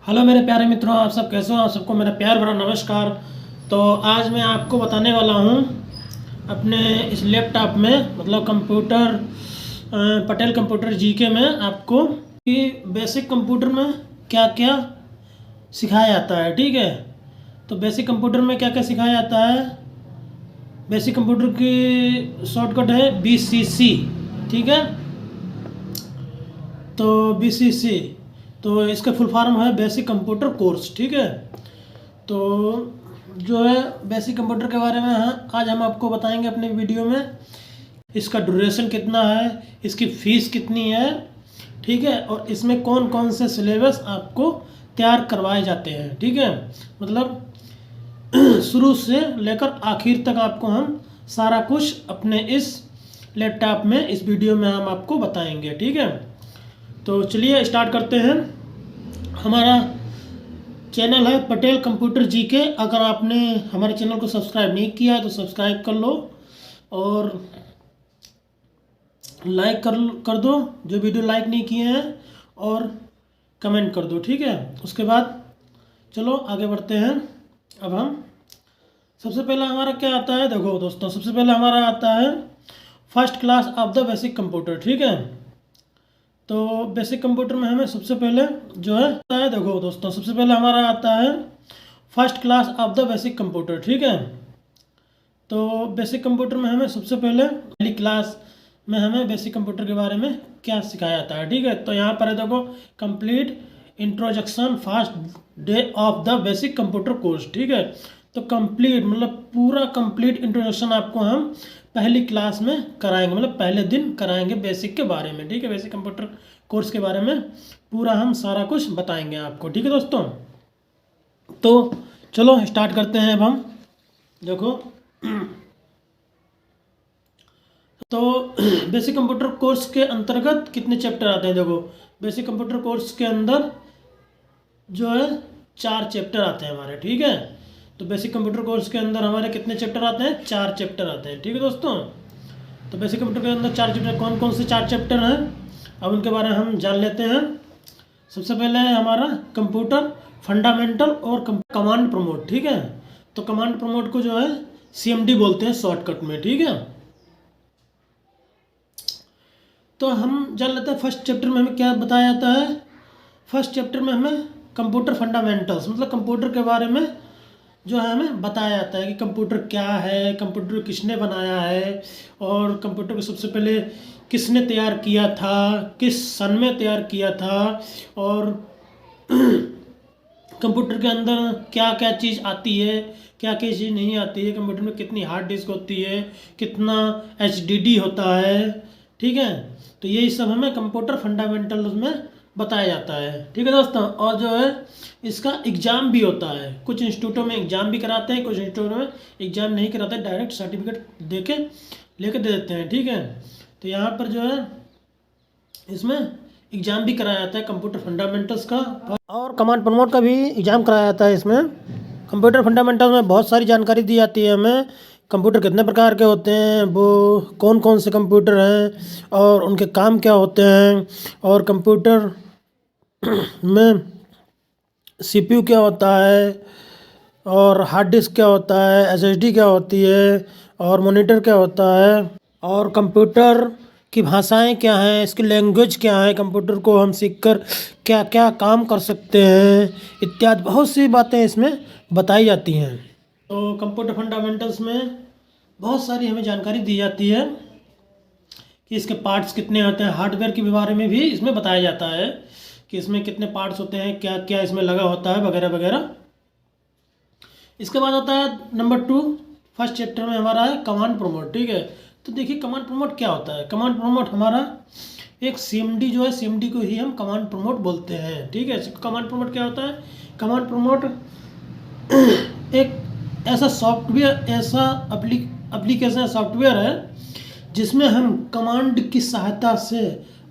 Hello मेरे प्यारे मित्रों, आप सब कैसे हो? आप सबको मेरा प्यार भरा नमस्कार। तो आज मैं आपको बताने वाला हूँ अपने इस लैपटॉप में मतलब कंप्यूटर पटेल कंप्यूटर जीके में आपको कि बेसिक कंप्यूटर में क्या क्या सिखाया जाता है। ठीक है, तो बेसिक कंप्यूटर में क्या क्या सिखाया जाता है। बेसिक कंप्यूटर की शॉर्टकट है BCC। ठीक है, तो BCC तो इसका फुल फॉर्म है बेसिक कंप्यूटर कोर्स। ठीक है, तो जो है बेसिक कंप्यूटर के बारे में आज हम आपको बताएंगे अपने वीडियो में। इसका ड्यूरेशन कितना है, इसकी फ़ीस कितनी है, ठीक है, और इसमें कौन कौन से सिलेबस आपको तैयार करवाए जाते हैं। ठीक है, मतलब शुरू से लेकर आखिर तक आपको हम सारा कुछ अपने इस लैपटॉप में इस वीडियो में हम आपको बताएंगे। ठीक है, तो चलिए स्टार्ट करते हैं। हमारा चैनल है पटेल कंप्यूटर जीके। अगर आपने हमारे चैनल को सब्सक्राइब नहीं किया है तो सब्सक्राइब कर लो और लाइक कर दो जो वीडियो लाइक नहीं किए हैं, और कमेंट कर दो। ठीक है, उसके बाद चलो आगे बढ़ते हैं। अब हम सबसे पहले हमारा क्या आता है, देखो दोस्तों, सबसे पहले हमारा आता है first class of the basic computer. ठीक है, तो बेसिक कंप्यूटर में हमें सबसे पहले जो है देखो दोस्तों, सबसे पहले हमारा आता है first class of the basic computer. ठीक है, तो बेसिक कंप्यूटर में हमें सबसे पहली क्लास में हमें बेसिक कंप्यूटर के बारे में क्या सिखाया जाता है। ठीक है, तो यहाँ पर है देखो complete introduction first day of the basic computer course. ठीक है, तो कंप्लीट मतलब पूरा कंप्लीट इंट्रोडक्शन आपको हम पहली क्लास में कराएंगे, मतलब पहले दिन कराएंगे बेसिक के बारे में। ठीक है, बेसिक कंप्यूटर कोर्स के बारे में पूरा हम सारा कुछ बताएंगे आपको। ठीक है दोस्तों, तो चलो स्टार्ट करते हैं। अब हम देखो तो बेसिक कंप्यूटर कोर्स के अंतर्गत कितने चैप्टर आते हैं। देखो बेसिक कंप्यूटर कोर्स के अंदर जो है 4 चैप्टर आते हैं हमारे। ठीक है, तो बेसिक कंप्यूटर कोर्स के अंदर हमारे कितने चैप्टर आते हैं, 4 चैप्टर आते हैं। ठीक है दोस्तों, तो बेसिक कंप्यूटर के अंदर 4 चैप्टर, कौन कौन से 4 चैप्टर हैं अब उनके बारे में हम जान लेते हैं। सबसे पहले है हमारा कंप्यूटर फंडामेंटल और कमांड प्रमोट। ठीक है, तो कमांड प्रमोट को जो है CMD बोलते हैं शॉर्टकट में। ठीक है, तो हम जान लेते हैं फर्स्ट चैप्टर में हमें क्या बताया जाता है। फर्स्ट चैप्टर में हमें कंप्यूटर फंडामेंटल्स मतलब कंप्यूटर के बारे में जो है हमें बताया जाता है कि कंप्यूटर क्या है, कंप्यूटर किसने बनाया है, और कंप्यूटर को सबसे पहले किसने तैयार किया था, किस सन में तैयार किया था, और कंप्यूटर के अंदर क्या क्या चीज़ आती है, क्या क्या चीज़ नहीं आती है, कंप्यूटर में कितनी हार्ड डिस्क होती है, कितना HDD होता है। ठीक है, तो यही सब हमें कंप्यूटर फंडामेंटल्स में बताया जाता है। ठीक है दोस्तों, और जो है इसका एग्ज़ाम भी होता है। कुछ इंस्टीट्यूटों में एग्ज़ाम भी कराते हैं, कुछ इंस्टीट्यूटों में एग्ज़ाम नहीं कराते, डायरेक्ट सर्टिफिकेट दे के लेके दे देते हैं। ठीक है, तो यहाँ पर जो है इसमें एग्ज़ाम भी कराया जाता है कंप्यूटर फंडामेंटल्स का, और कमांड प्रमोट का भी एग्ज़ाम कराया जाता है। इसमें कंप्यूटर फंडामेंटल्स में बहुत सारी जानकारी दी जाती है हमें। कंप्यूटर कितने प्रकार के होते हैं, वो कौन कौन से कंप्यूटर हैं और उनके काम क्या होते हैं, और कंप्यूटर में CPU क्या होता है, और हार्ड डिस्क क्या होता है, SSD क्या होती है, और मॉनिटर क्या होता है, और कंप्यूटर की भाषाएं क्या हैं, इसकी लैंग्वेज क्या है, कंप्यूटर को हम सीखकर क्या क्या काम कर सकते हैं, इत्यादि बहुत सी बातें इसमें बताई जाती हैं। तो कंप्यूटर फंडामेंटल्स में बहुत सारी हमें जानकारी दी जाती है कि इसके पार्ट्स कितने होते हैं। हार्डवेयर के बारे में भी इसमें बताया जाता है कि इसमें कितने पार्ट्स होते हैं, क्या क्या इसमें लगा होता है, वगैरह वगैरह। इसके बाद होता है नंबर 2, फर्स्ट चैप्टर में हमारा है कमांड प्रमोट। ठीक है, तो देखिए कमांड प्रमोट क्या होता है। कमांड प्रमोट हमारा एक CMD जो है, CMD को ही हम कमांड प्रमोट बोलते हैं। ठीक है, कमांड प्रमोट क्या होता है। कमांड प्रमोट एक ऐसा सॉफ्टवेयर, ऐसा एप्लीकेशन सॉफ्टवेयर है जिसमें हम कमांड की सहायता से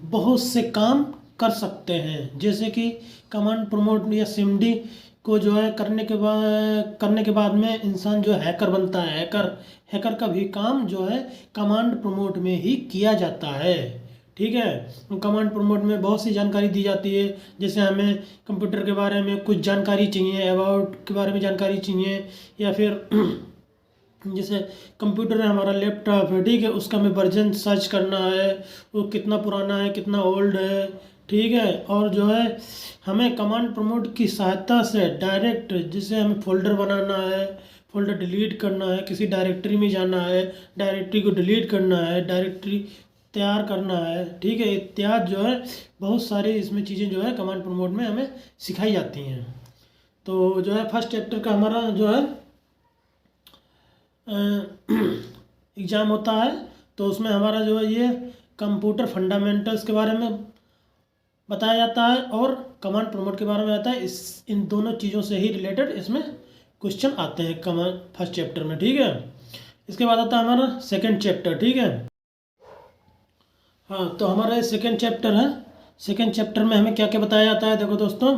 बहुत से काम कर सकते हैं। जैसे कि कमांड प्रमोट या CMD को जो है करने के बाद में इंसान जो हैकर बनता है। हैकर का भी काम जो है कमांड प्रमोट में ही किया जाता है। ठीक है। कमांड प्रॉम्प्ट में बहुत सी जानकारी दी जाती है, जैसे हमें कंप्यूटर के बारे में कुछ जानकारी चाहिए, अबाउट के बारे में जानकारी चाहिए, या फिर जैसे कंप्यूटर है हमारा, लैपटॉप है, ठीक है, उसका हमें वर्जन सर्च करना है, वो कितना पुराना है, कितना ओल्ड है, ठीक है। और जो है हमें कमांड प्रॉम्प्ट की सहायता से डायरेक्ट, जैसे हमें फोल्डर बनाना है, फोल्डर डिलीट करना है, किसी डायरेक्टरी में जाना है, डायरेक्टरी को डिलीट करना है, डायरेक्टरी तैयार करना है, ठीक है, इत्यादि जो है बहुत सारी इसमें चीज़ें जो है कमांड प्रॉम्प्ट में हमें सिखाई जाती हैं। तो जो है फर्स्ट चैप्टर का हमारा जो है एग्ज़ाम होता है, तो उसमें हमारा जो है ये कंप्यूटर फंडामेंटल्स के बारे में बताया जाता है और कमांड प्रॉम्प्ट के बारे में आता है। इन दोनों चीज़ों से ही रिलेटेड इसमें क्वेश्चन आते हैं कमांड फर्स्ट चैप्टर में, ठीक है। इसके बाद आता है हमारा सेकंड चैप्टर, ठीक है। हाँ, तो हमारा ये सेकंड चैप्टर है। सेकंड चैप्टर में हमें क्या क्या बताया जाता है, देखो दोस्तों,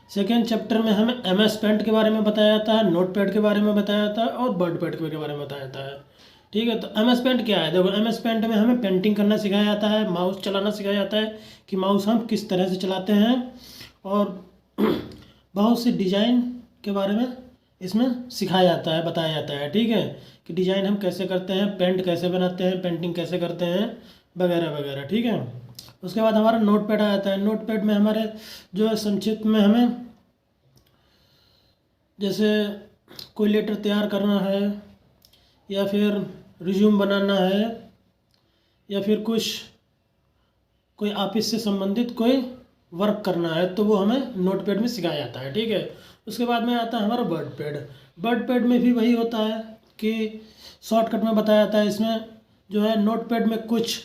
सेकेंड चैप्टर में हमें MS पेंट के बारे में बताया जाता है, नोट पैड के बारे में बताया जाता है और वर्ड पैड के बारे में बताया जाता है, ठीक है। तो MS पेंट क्या है, देखो MS पेंट में हमें पेंटिंग करना सिखाया जाता है, माउस चलाना सिखाया जाता है कि माउस हम किस तरह से चलाते हैं, और बहुत सी डिज़ाइन के बारे में इसमें सिखाया जाता है, बताया जाता है, ठीक है, कि डिज़ाइन हम कैसे करते हैं, पेंट कैसे बनाते हैं, पेंटिंग कैसे करते हैं, वगैरह वगैरह, ठीक है। उसके बाद हमारा नोट पैड आ जाता है। नोट पैड में हमारे जो है संक्षिप्त में हमें जैसे कोई लेटर तैयार करना है, या फिर रिज्यूम बनाना है, या फिर कोई ऑफिस से संबंधित कोई वर्क करना है, तो वो हमें नोट पैड में सिखाया जाता है, ठीक है। उसके बाद में आता है हमारा वर्ड पैड। वर्ड पैड में भी वही होता है कि शॉर्टकट में बताया जाता है। इसमें जो है नोट पैड में कुछ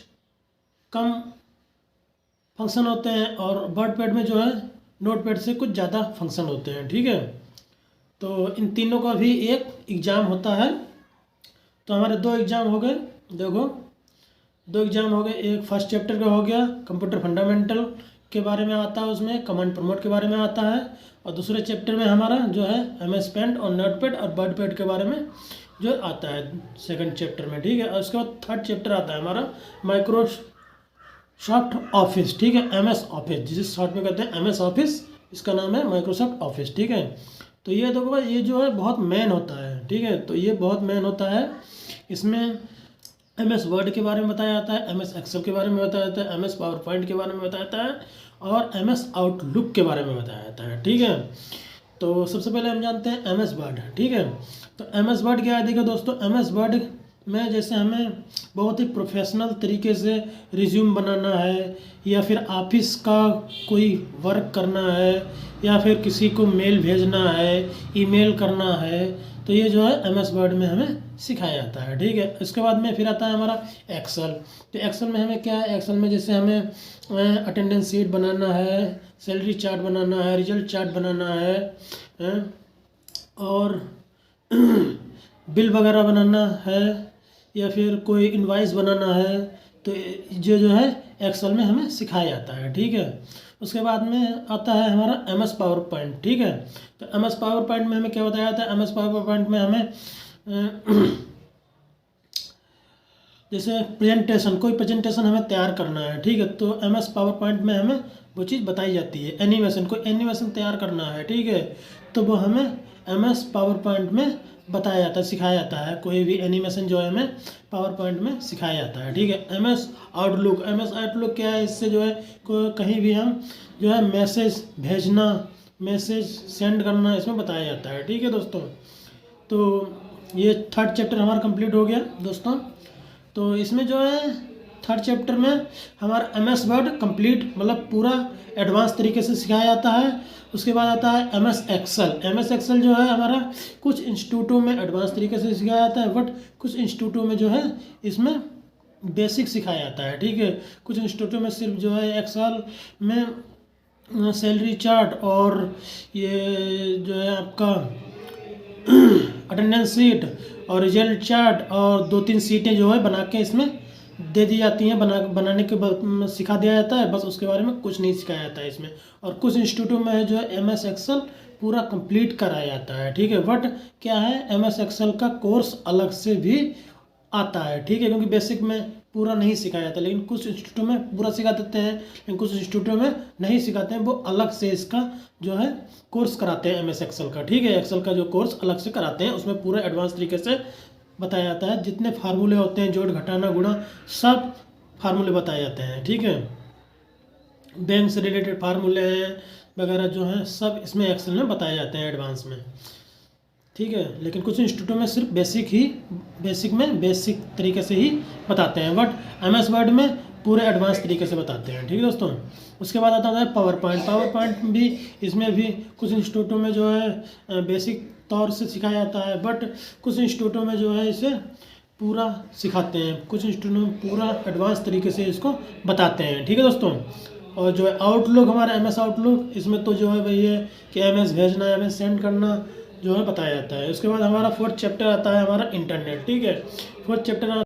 कम फंक्शन होते हैं और वर्ड पैड में जो है नोट पैड से कुछ ज़्यादा फंक्शन होते हैं, ठीक है। तो इन तीनों का भी एक एग्ज़ाम होता है। तो हमारे दो एग्ज़ाम हो गए, देखो दो एग्ज़ाम हो गए। एक फर्स्ट चैप्टर का हो गया कंप्यूटर फंडामेंटल के बारे में आता है, उसमें कमांड प्रॉम्प्ट के बारे में आता है, और दूसरे चैप्टर में हमारा जो है MS पेंट और नोट पैड और वर्ड पैड के बारे में जो आता है सेकंड चैप्टर में, ठीक है। और उसके बाद थर्ड चैप्टर आता है हमारा माइक्रोसॉफ्ट ऑफिस, ठीक है, MS ऑफिस, जिसे शॉर्ट में कहते हैं MS ऑफिस, इसका नाम है माइक्रोसॉफ्ट ऑफिस, ठीक है। तो ये देखो भाई, ये जो है बहुत मेन होता है, ठीक है। तो ये बहुत मेन होता है। इसमें MS वर्ड के बारे में बताया जाता है, MS एक्सेल के बारे में बताया जाता है, MS पावर पॉइंट के बारे में बताया जाता है, और MS आउटलुक के बारे में बताया जाता है, ठीक है। तो सबसे पहले हम जानते हैं MS वर्ड, ठीक है। तो MS वर्ड क्या है, देखो दोस्तों, MS वर्ड में जैसे हमें बहुत ही प्रोफेशनल तरीके से रिज्यूम बनाना है, या फिर ऑफिस का कोई वर्क करना है, या फिर किसी को मेल भेजना है, ईमेल करना है, तो ये जो है MS वर्ड में हमें सिखाया जाता है, ठीक है। इसके बाद में फिर आता है हमारा एक्सेल। तो एक्सेल में हमें क्या है, एक्सेल में जैसे हमें अटेंडेंस शीट बनाना है, सैलरी चार्ट बनाना है, रिजल्ट चार्ट बनाना है, और बिल वगैरह बनाना है, या फिर कोई इनवाइस बनाना है, तो जो है एक्सेल में हमें सिखाया जाता है, ठीक है। उसके बाद में आता है हमारा MS पावर पॉइंट, ठीक है। तो MS पावर पॉइंट में हमें क्या बताया जाता है, MS पावर पॉइंट में हमें जैसे कोई प्रेजेंटेशन हमें तैयार करना है, ठीक है, तो MS पावर पॉइंट में हमें वो चीज़ बताई जाती है। कोई एनिमेशन तैयार करना है, ठीक है, तो वो हमें MS पावर पॉइंट में बताया जाता है, सिखाया जाता है। कोई भी एनिमेशन जो है हमें पावर पॉइंट में सिखाया जाता है, ठीक है। MS आउटलुक क्या है, इससे जो है कहीं भी हम जो है मैसेज भेजना, मैसेज सेंड करना, इसमें बताया जाता है, ठीक है दोस्तों। तो ये थर्ड चैप्टर हमारा कंप्लीट हो गया दोस्तों। तो इसमें जो है थर्ड चैप्टर में हमारा MS वर्ड कंप्लीट, मतलब पूरा एडवांस तरीके से सिखाया जाता है। उसके बाद आता है MS एक्सेल जो है हमारा कुछ इंस्टीट्यूटों में एडवांस तरीके से सिखाया जाता है, बट कुछ इंस्टीट्यूटों में जो है इसमें बेसिक सिखाया जाता है, ठीक है। कुछ इंस्टीट्यूटों में सिर्फ जो है एक्सेल में सैलरी चार्ट और ये जो है आपका अटेंडेंस शीट और रिजल्ट चार्ट और 2-3 सीटें जो है बना के इसमें दे दी जाती हैं, बनाने के बाद सिखा दिया जाता है, बस उसके बारे में कुछ नहीं सिखाया जाता है इसमें। और कुछ इंस्टीट्यूटों में है जो है MS एक्सेल पूरा कंप्लीट कराया जाता है, ठीक है। बट क्या है, MS एक्सेल का कोर्स अलग से भी आता है, ठीक है, क्योंकि बेसिक में पूरा नहीं सिखाया जाता, लेकिन कुछ इंस्टीट्यूटों में पूरा सिखा देते हैं, लेकिन कुछ इंस्टीट्यूटों में नहीं सिखाते हैं। वो अलग से इसका जो है कोर्स कराते हैं MS एक्सेल का, ठीक है। एक्सेल का जो कोर्स अलग से कराते हैं, उसमें पूरा एडवांस तरीके से बताया जाता है। जितने फार्मूले होते हैं, जोड़ घटाना गुणा, सब फार्मूले बताए जाते हैं, ठीक है। बैंक से रिलेटेड फार्मूले हैं वगैरह जो हैं, सब इसमें एक्सेल में बताए जाते हैं एडवांस में, ठीक है। लेकिन कुछ इंस्टीट्यूटों में सिर्फ बेसिक तरीके से ही बताते हैं, बट MS वर्ड में पूरे एडवांस तरीके से बताते हैं, ठीक है दोस्तों। उसके बाद आता है पावर पॉइंट भी, इसमें भी कुछ इंस्टीट्यूटों में जो है बेसिक तौर से सिखाया जाता है, बट कुछ इंस्टीट्यूटों में जो है इसे पूरा सिखाते हैं, कुछ इंस्टीट्यूटों में पूरा एडवांस तरीके से इसको बताते हैं, ठीक है दोस्तों। और जो है आउटलुक, हमारा MS आउटलुक, इसमें तो जो है वही है कि MS भेजना, MS सेंड करना जो है बताया जाता है। उसके बाद हमारा 4th चैप्टर आता है हमारा इंटरनेट, ठीक है। 4th चैप्टर,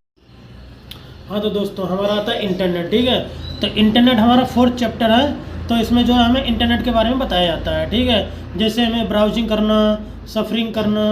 हाँ तो दोस्तों हमारा आता है इंटरनेट, ठीक है। तो इंटरनेट हमारा 4th चैप्टर है, तो इसमें जो है हमें इंटरनेट के बारे में बताया जाता है, ठीक है। जैसे हमें ब्राउजिंग करना, सफरिंग करना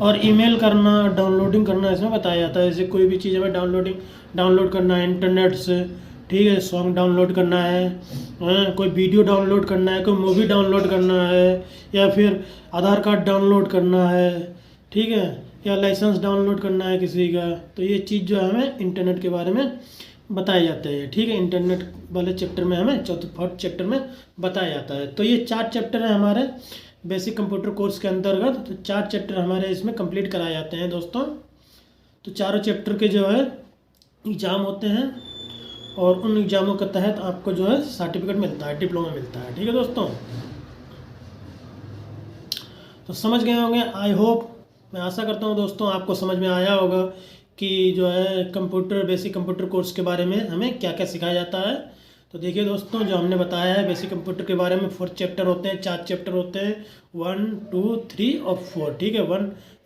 और ईमेल करना, डाउनलोडिंग करना, इसमें बताया जाता है। जैसे कोई भी चीज़ हमें डाउनलोड करना है इंटरनेट से, ठीक है। सॉन्ग डाउनलोड करना है, कोई वीडियो डाउनलोड करना है, कोई मूवी डाउनलोड करना है, या फिर आधार कार्ड डाउनलोड करना है, ठीक है, या लाइसेंस डाउनलोड करना है किसी का, तो ये चीज़ जो है हमें इंटरनेट के बारे में बताए जाते हैं, ठीक है। इंटरनेट वाले चैप्टर में हमें 4th चैप्टर में बताया जाता है। तो ये 4 चैप्टर हैं हमारे बेसिक कंप्यूटर कोर्स के अंतर्गत, तो 4 चैप्टर हमारे इसमें कंप्लीट कराए जाते हैं दोस्तों। तो चारों चैप्टर के जो है एग्ज़ाम होते हैं, और उन एग्ज़ामों के तहत आपको जो है सर्टिफिकेट मिलता है, डिप्लोमा मिलता है, ठीक है दोस्तों। तो समझ गए होंगे, आई होप, मैं आशा करता हूँ दोस्तों आपको समझ में आया होगा कि जो है बेसिक कंप्यूटर कोर्स के बारे में हमें क्या क्या सिखाया जाता है। तो देखिए दोस्तों, जो हमने बताया है बेसिक कंप्यूटर के बारे में 4 चैप्टर होते हैं, 4 चैप्टर होते हैं, 1, 2, 3 और 4, ठीक है।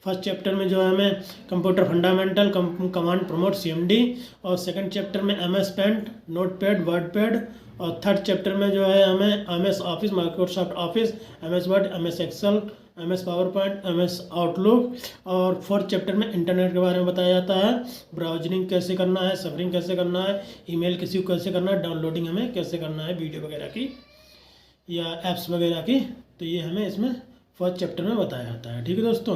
फर्स्ट चैप्टर में जो है हमें computer fundamental, command prompt CMD, और सेकंड चैप्टर में MS पेंट, नोटपैड, वर्डपैड, और थर्ड चैप्टर में जो है हमें MS office, Microsoft office, MS Word, MS Excel, MS PowerPoint, MS Outlook, और 4th चैप्टर में इंटरनेट के बारे में बताया जाता है। ब्राउजिंग कैसे करना है, सफरिंग कैसे करना है, ईमेल किसी को कैसे करना है, डाउनलोडिंग हमें कैसे करना है वीडियो वगैरह की या एप्स वगैरह की, तो ये हमें इसमें 4th चैप्टर में बताया जाता है, ठीक है दोस्तों।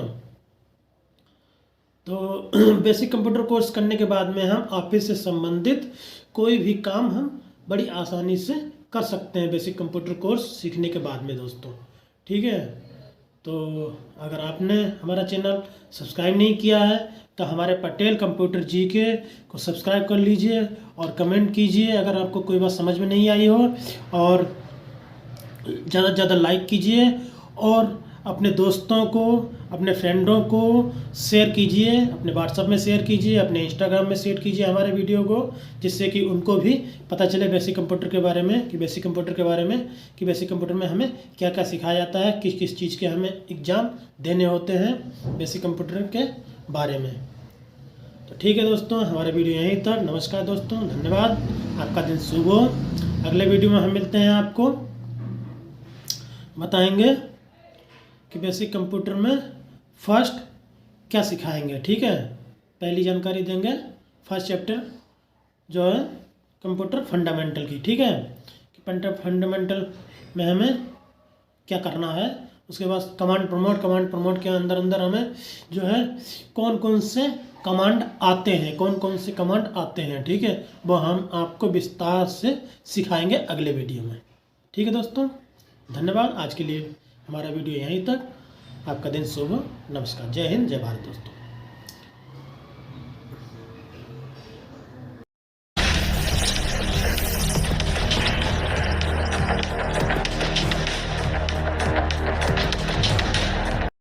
तो बेसिक कंप्यूटर कोर्स करने के बाद में हम ऑफिस से संबंधित कोई भी काम हम बड़ी आसानी से कर सकते हैं बेसिक कंप्यूटर कोर्स सीखने के बाद में दोस्तों, ठीक है। तो अगर आपने हमारा चैनल सब्सक्राइब नहीं किया है तो हमारे पटेल कंप्यूटर GK को सब्सक्राइब कर लीजिए और कमेंट कीजिए अगर आपको कोई बात समझ में नहीं आई हो, और ज़्यादा से ज़्यादा लाइक कीजिए, और अपने दोस्तों को, अपने फ्रेंडों को शेयर कीजिए, अपने व्हाट्सएप में शेयर कीजिए, अपने इंस्टाग्राम में शेयर कीजिए हमारे वीडियो को, जिससे कि उनको भी पता चले बेसिक कंप्यूटर के बारे में, कि बेसिक कंप्यूटर में हमें क्या क्या सिखाया जाता है, किस किस चीज़ के हमें एग्ज़ाम देने होते हैं बेसिक कंप्यूटर के बारे में। तो ठीक है दोस्तों, हमारा वीडियो यहीं तक। नमस्कार दोस्तों, धन्यवाद, आपका दिन शुभ हो। अगले वीडियो में हम मिलते हैं, आपको बताएंगे कि बेसिक कंप्यूटर में फर्स्ट क्या सिखाएंगे, ठीक है। पहली जानकारी देंगे फर्स्ट चैप्टर जो है कंप्यूटर फंडामेंटल की, ठीक है, कि फंडामेंटल में हमें क्या करना है। उसके बाद कमांड प्रमोट के अंदर हमें जो है कौन कौन से कमांड आते हैं, ठीक है, वो हम आपको विस्तार से सिखाएंगे अगले वीडियो में, ठीक है दोस्तों। धन्यवाद, आज के लिए हमारा वीडियो यहीं तक। आपका दिन शुभ हो। नमस्कार, जय हिंद, जय भारत दोस्तों।